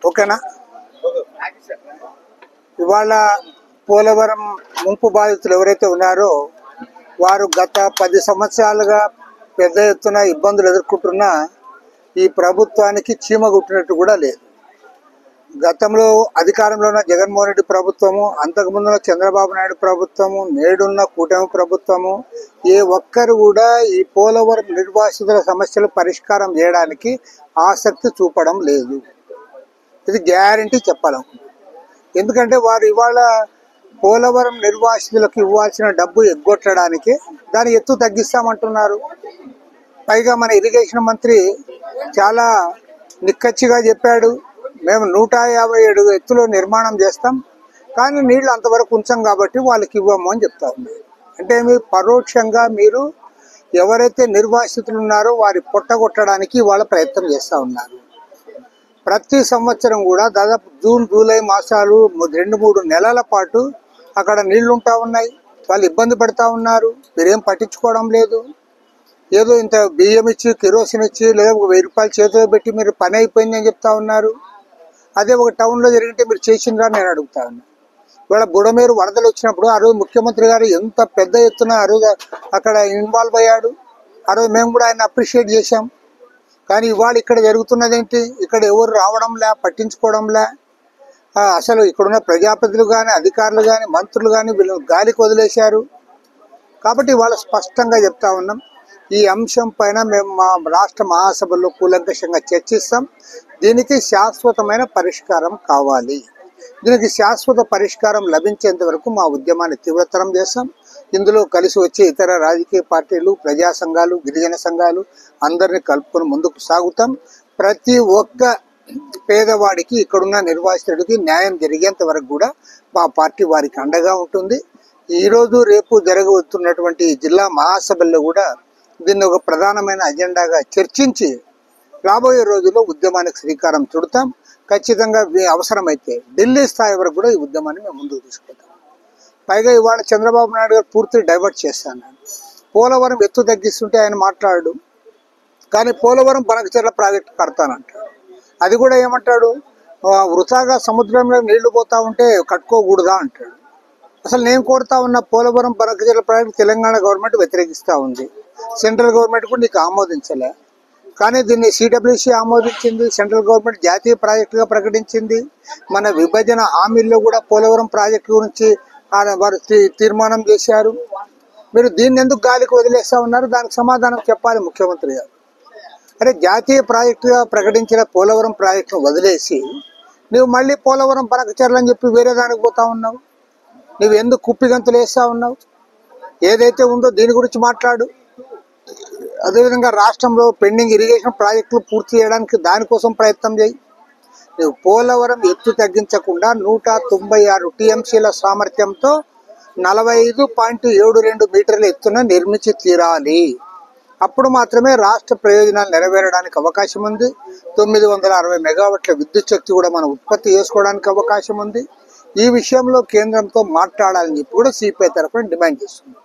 ఓకేనా? ఇవాళ పోలవరం ముంపు బాధితులు ఎవరైతే ఉన్నారో వారు గత 10 సంవత్సరాలుగా పెద్ద ఎత్తున ఇబ్బందులు ఎదుర్కొంటున్నా ఈ ప్రభుత్వానికి చీమ కుట్టినట్టు కూడా లేదు. గతంలో అధికారంలో ఉన్న జగన్మోహన్ రెడ్డి ప్రభుత్వము, అంతకుముందున్న చంద్రబాబు నాయుడు ప్రభుత్వము, నేడున్న కూటమి ప్రభుత్వము ఏ ఒక్కరు కూడా ఈ పోలవరం నిర్వాసితుల సమస్యలు పరిష్కారం చేయడానికి ఆసక్తి చూపడం లేదు. ఇది గ్యారంటీ చెప్పాలనుకుంటున్నాను. ఎందుకంటే వారు ఇవాళ పోలవరం నిర్వాసితులకు ఇవ్వాల్సిన డబ్బు ఎగ్గొట్టడానికి దాని ఎత్తు తగ్గిస్తామంటున్నారు. పైగా మన ఇరిగేషన్ మంత్రి చాలా నిక్కచ్చిగా చెప్పాడు, మేము 157 ఎత్తులో నిర్మాణం చేస్తాం, కానీ నీళ్లు అంతవరకు ఉంచాం కాబట్టి వాళ్ళకి ఇవ్వము అని చెప్తా ఉన్నారు. అంటే మీరు పరోక్షంగా మీరు ఎవరైతే నిర్వాసితులు ఉన్నారో వారి పొట్టగొట్టడానికి వాళ్ళ ప్రయత్నం చేస్తూ ఉన్నారు. ప్రతి సంవత్సరం కూడా దాదాపు జూన్ జూలై మాసాలు 2-3 నెలల పాటు అక్కడ నీళ్లు ఉంటా ఉన్నాయి. వాళ్ళు ఇబ్బంది పడుతూ ఉన్నారు. మీరేం పట్టించుకోవడం లేదు. ఏదో ఇంత బియ్యం ఇచ్చి కిరోసిన్ ఇచ్చి లేదా 1000 రూపాయలు చేతిలో పెట్టి మీరు పని అయిపోయింది అని చెప్తా ఉన్నారు. అదే ఒక టౌన్లో జరిగితే మీరు చేసిండ్రా నేను అడుగుతా ఉన్నా. ఇవాళ బుడమేరు వరదలు వచ్చినప్పుడు ఆ రోజు ముఖ్యమంత్రి గారు ఎంత పెద్ద ఎత్తున ఆ రోజు అక్కడ ఇన్వాల్వ్ అయ్యాడు. ఆ రోజు మేము కూడా ఆయన అప్రిషియేట్ చేశాం. కానీ ఇవాళ ఇక్కడ జరుగుతున్నది ఏంటి? ఇక్కడ ఎవరు రావడంలే, పట్టించుకోవడంలే. అసలు ఇక్కడున్న ప్రజాప్రతినిధులు కానీ అధికారులు కానీ మంత్రులు కానీ వీళ్ళు గాలికి వదిలేశారు. కాబట్టి ఇవాళ స్పష్టంగా చెప్తా ఉన్నాం, ఈ అంశం పైన మేము మా రాష్ట్ర మహాసభలో కూలంకషంగా చర్చిస్తాం. దీనికి శాశ్వతమైన పరిష్కారం కావాలి. దీనికి శాశ్వత పరిష్కారం లభించేంత వరకు మా ఉద్యమాన్ని తీవ్రతరం చేస్తాం. ఇందులో కలిసి వచ్చే ఇతర రాజకీయ పార్టీలు, ప్రజా సంఘాలు, గిరిజన సంఘాలు అందరినీ కలుపుకొని ముందుకు సాగుతాం. ప్రతి ఒక్క పేదవాడికి, ఇక్కడున్న నిర్వాసితుడికి న్యాయం జరిగేంత వరకు కూడా మా పార్టీ వారికి అండగా ఉంటుంది. ఈరోజు రేపు జరగబోతున్నటువంటి జిల్లా మహాసభల్లో కూడా దీన్ని ఒక ప్రధానమైన అజెండాగా చర్చించి రాబోయే రోజుల్లో ఉద్యమానికి శ్రీకారం చుడతాం. ఖచ్చితంగా అవసరమైతే ఢిల్లీ స్థాయి వరకు కూడా ఈ ఉద్యమాన్ని మేము ముందుకు తీసుకెళ్తాం. పైగా ఇవాళ చంద్రబాబు నాయుడు గారు పూర్తి డైవర్ట్ చేస్తాను. పోలవరం ఎత్తు తగ్గిస్తుంటే ఆయన మాట్లాడు, కానీ పోలవరం బనకచెర్ల ప్రాజెక్టు కడతానంటాడు. అది కూడా ఏమంటాడు, వృథాగా సముద్రంలో నీళ్లు పోతా ఉంటే కట్టుకోకూడదా అంటాడు. అసలు నేను కోరుతా ఉన్న పోలవరం బనకచెర్ల ప్రాజెక్టు తెలంగాణ గవర్నమెంట్ వ్యతిరేకిస్తూ ఉంది. సెంట్రల్ గవర్నమెంట్ కూడా నీకు ఆమోదించలే, కానీ దీన్ని సిడబ్ల్యూసి ఆమోదించింది. సెంట్రల్ గవర్నమెంట్ జాతీయ ప్రాజెక్టుగా ప్రకటించింది. మన విభజన హామీల్లో కూడా పోలవరం ప్రాజెక్టు గురించి వారు తీర్మానం చేశారు. మీరు దీన్ని ఎందుకు గాలికి వదిలేస్తా ఉన్నారు? దానికి సమాధానం చెప్పాలి ముఖ్యమంత్రి గారు. అరే, జాతీయ ప్రాజెక్టుగా ప్రకటించిన పోలవరం ప్రాజెక్టును వదిలేసి నువ్వు మళ్ళీ పోలవరం బనకచెర్ల అని చెప్పి వేరే దానికి పోతా ఉన్నావు. నువ్వు ఎందుకు కుప్పిగంతులు వేస్తా ఉన్నావు? ఏదైతే ఉందో దీని గురించి మాట్లాడు. అదేవిధంగా రాష్ట్రంలో పెండింగ్ ఇరిగేషన్ ప్రాజెక్టులు పూర్తి చేయడానికి దానికోసం ప్రయత్నం చేయి. నువ్వు పోలవరం ఎత్తు తగ్గించకుండా 196 టీఎంసీల సామర్థ్యంతో 45.72 మీటర్ల ఎత్తున నిర్మించి తీరాలి. అప్పుడు మాత్రమే రాష్ట్ర ప్రయోజనాలు నెరవేరడానికి అవకాశం ఉంది. 960 మెగావాట్ల విద్యుత్ శక్తి కూడా మనం ఉత్పత్తి చేసుకోవడానికి అవకాశం ఉంది. ఈ విషయంలో కేంద్రంతో మాట్లాడాలని చెప్పి కూడా సిపిఐ తరఫున డిమాండ్ చేస్తుంది.